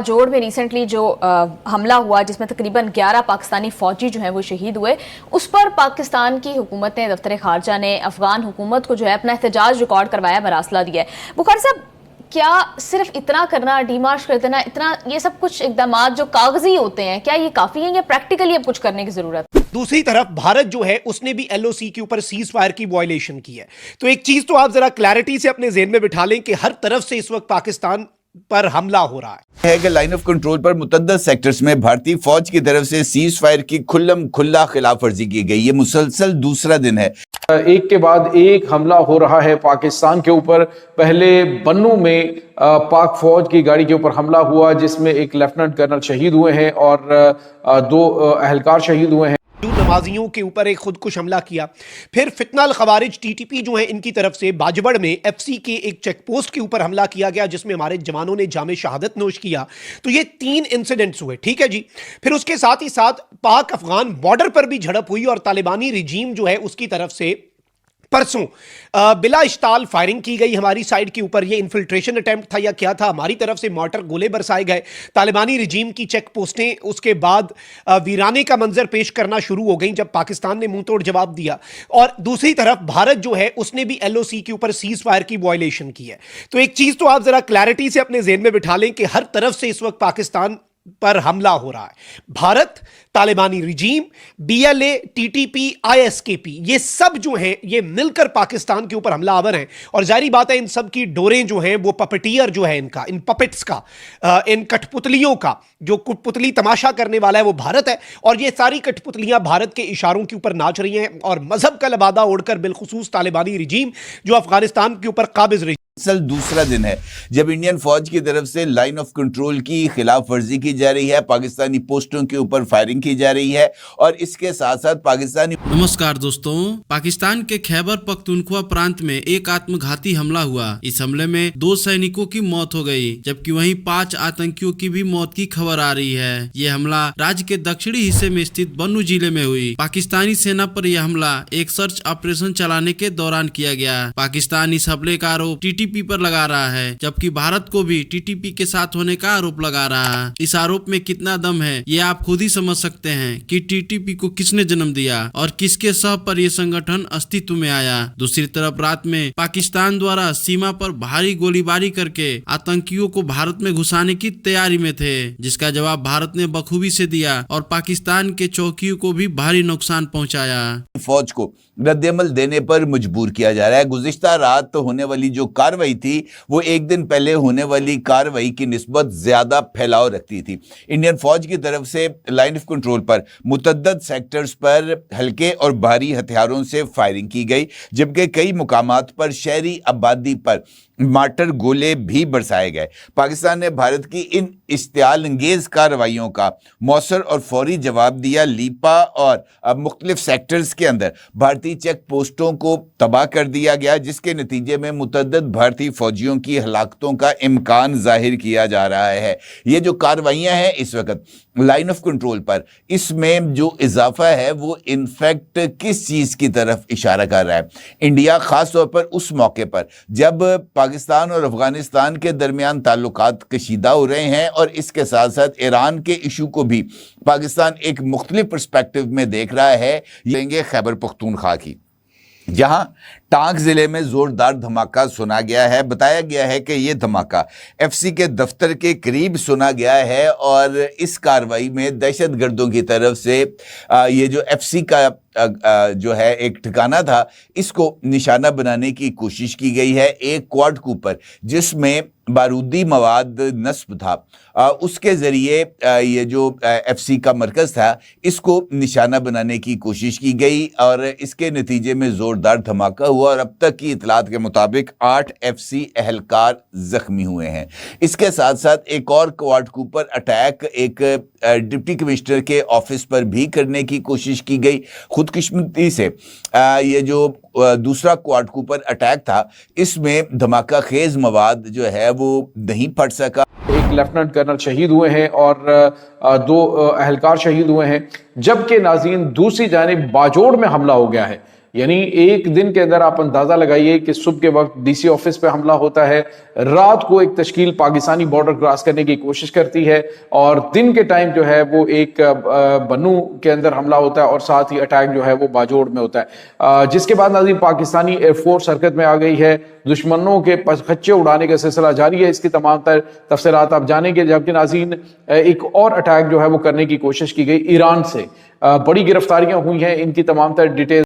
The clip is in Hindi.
जोड़ में रिसेंटली जो हमला हुआ जिसमें तकरीबन 11 पाकिस्तानी फौजी जो हैं वो शहीद हुए, उस पर पाकिस्तान की हुकूमत ने, दफ्तर खारजा ने अफगान हुकूमत को जो है अपना एहतजाज रिकॉर्ड करवाया, मरासला दिया है। बुखारी साहब, क्या सिर्फ इतना करना, डीमार्च कर देना, इतना ये सब कुछ इकदाम जो कागजी होते हैं, क्या ये काफी है या प्रैक्टिकली अब कुछ करने की जरूरत? दूसरी तरफ भारत जो है उसने भी एलओसी के ऊपर सीज फायर की वायलेशन की है। तो एक चीज तो आप जरा क्लैरिटी से अपने ज़हन में बिठा लें कि हर तरफ से इस वक्त पाकिस्तान पर हमला हो रहा है कि लाइन ऑफ कंट्रोल पर मुतअद्दिद सेक्टर्स में भारतीय फौज की तरफ से सीज फायर की खुल्लम खुल्ला खिलाफ वर्जी की गई। ये मुसलसल दूसरा दिन है, एक के बाद एक हमला हो रहा है पाकिस्तान के ऊपर। पहले बन्नू में पाक फौज की गाड़ी के ऊपर हमला हुआ जिसमें एक लेफ्टिनेंट कर्नल शहीद हुए हैं और दो अहलकार शहीद हुए हैं। नमाजियों के ऊपर एक खुदकुश हमला किया। फिर फितनल खवारिज टीटीपी जो है इनकी तरफ से बाजबड़ में एफसी के एक चेक पोस्ट के ऊपर हमला किया गया जिसमें हमारे जवानों ने जामे शहादत नोश किया। तो ये 3 इंसिडेंट्स हुए, ठीक है जी। फिर उसके साथ ही साथ पाक अफगान बॉर्डर पर भी झड़प हुई और तालिबानी रिजीम जो है उसकी तरफ से परसों बिला इश्ताल फायरिंग की गई हमारी साइड के ऊपर। ये इन्फिल्ट्रेशन अटेम्प्ट था या क्या था? हमारी तरफ से मॉर्टर गोले बरसाए गए। तालिबानी रिजीम की चेक पोस्टें उसके बाद वीराने का मंजर पेश करना शुरू हो गई जब पाकिस्तान ने मुंह तोड़ जवाब दिया। और दूसरी तरफ भारत जो है उसने भी एलओसी के ऊपर सीज फायर की वायलेशन की है। तो एक चीज तो आप जरा क्लैरिटी से अपने ज़हन में बिठा लें कि हर तरफ से इस वक्त पाकिस्तान पर हमला हो रहा है। भारत, तालिबानी रिजीम, बीएलए, टीटीपी, आईएसकेपी, ये सब जो हैं ये मिलकर पाकिस्तान के ऊपर हमलावर हैं। और जारी बात है इन सब की डोरें जो हैं वो पपेटियर जो है इनका, इन पपेट्स का, इन कठपुतलियों का, जो कठपुतली तमाशा करने वाला है वो भारत है। और ये सारी कठपुतलियां भारत के इशारों के ऊपर नाच रही हैं और मजहब का लबादा ओढ़कर बिलखुसूस तालिबानी रिजीम जो अफगानिस्तान के ऊपर काबिज दूसरा दिन है जब इंडियन फौज की तरफ से लाइन ऑफ कंट्रोल की खिलाफ वर्जी की जा रही है, पाकिस्तानी पोस्टों के ऊपर फायरिंग की जा रही है और इसके साथ साथ पाकिस्तानी। नमस्कार दोस्तों, पाकिस्तान के खैबर पख्तूनख्वा प्रांत में एक आत्मघाती हमला हुआ। इस हमले में 2 सैनिकों की मौत हो गई जबकि वहीं 5 आतंकियों की भी मौत की खबर आ रही है। ये हमला राज्य के दक्षिणी हिस्से में स्थित बन्नू जिले में हुई। पाकिस्तानी सेना पर यह हमला एक सर्च ऑपरेशन चलाने के दौरान किया गया। पाकिस्तान इस हमले का आरोप टीटीपी पर लगा रहा है जबकि भारत को भी टीटीपी के साथ होने का आरोप लगा रहा है। इस आरोप में कितना दम है ये आप खुद ही समझ सकते हैं कि टीटीपी को किसने जन्म दिया और किसके सह पर यह संगठन अस्तित्व में आया। दूसरी तरफ रात में पाकिस्तान द्वारा सीमा पर भारी गोलीबारी करके आतंकियों को भारत में घुसाने की तैयारी में थे, जिसका जवाब भारत ने बखूबी से दिया और पाकिस्तान के चौकियों को भी भारी नुकसान पहुंचाया। फौज को रद्देमल देने पर मजबूर किया जा रहा है। गुज़िश्ता रात तो होने वाली जो कार्रवाई थी वो एक दिन पहले होने वाली कार्रवाई की निस्बत ज्यादा फैलाव रखती थी। इंडियन फौज की तरफ से लाइन ऑफ कंट्रोल पर मुतअद्दिद सेक्टर्स पर हल्के और भारी हथियारों से फायरिंग की गई जबकि कई मुकामात पर शहरी आबादी पर मार्टर गोले भी बरसाए गए। पाकिस्तान ने भारत की इन इश्तियाल अंगेज कार्रवाइयों का मौसर और फौरी जवाब दिया। लीपा और मुख्तलिफ सेक्टर्स के अंदर भारतीय चेक पोस्टों को तबाह कर दिया गया जिसके नतीजे में मुतअद्दिद भारतीय फौजियों की हलाकतों का इम्कान जाहिर किया जा रहा है। ये जो कार्रवाइयाँ हैं इस वक्त लाइन ऑफ कंट्रोल पर, इसमें जो इजाफा है वो इनफैक्ट किस चीज़ की तरफ इशारा कर रहा है? इंडिया ख़ास तौर पर उस मौके पर जब पाकिस्तान और अफगानिस्तान के दरमियान ताल्लुकात कशीदा हो रहे हैं और इसके साथ साथ ईरान के इशू को भी पाकिस्तान एक मुख्तलिफ पर्सपेक्टिव में देख रहा है। लेंगे खैबर पख्तूनख्वा की, जहां टांक जिले में जोरदार धमाका सुना गया है। बताया गया है कि यह धमाका एफसी के दफ्तर के करीब सुना गया है और इस कार्रवाई में दहशतगर्दों की तरफ से ये जो एफसी का जो है एक ठिकाना था इसको निशाना बनाने की कोशिश की गई है। एक क्वाड के ऊपर जिसमें बारूदी मवाद नस्ब था उसके ज़रिए ये जो एफसी का मरकज़ था इसको निशाना बनाने की कोशिश की गई और इसके नतीजे में ज़ोरदार धमाका हुआ और अब तक की इतलात के मुताबिक 8 एफसी अहलकार ज़ख्मी हुए हैं। इसके साथ साथ एक और क्वाड के ऊपर अटैक एक डिप्टी कमिश्नर के ऑफिस पर भी करने की कोशिश की गई। खुदकिस्मती से ये जो दूसरा क्वाड के ऊपर अटैक था इसमें धमाका खेज मवाद जो है वो नहीं फट सका। एक लेफ्टिनेंट कर्नल शहीद हुए हैं और 2 अहलकार शहीद हुए हैं जबकि नाज़रीन दूसरी जानिब बाजोड़ में हमला हो गया है। यानी एक दिन के अंदर आप अंदाजा लगाइए कि सुबह के वक्त डीसी ऑफिस पे हमला होता है, रात को एक तश्कील पाकिस्तानी बॉर्डर क्रॉस करने की कोशिश करती है, और दिन के टाइम जो है वो एक बन्नू के अंदर हमला होता है, और साथ ही अटैक जो है वो बाजोड़ में होता है। जिसके बाद नाज़रीन पाकिस्तानी एयरफोर्स हरकत में आ गई है, दुश्मनों के खच्चे उड़ाने का सिलसिला जारी है। इसकी तमाम तर तफसीलात आप जानेंगे। जबकि नाज़रीन एक और अटैक जो है वो करने की कोशिश की गई ईरान से, बड़ी गिरफ्तारियां हुई हैं, इनकी तमाम तर डिटेल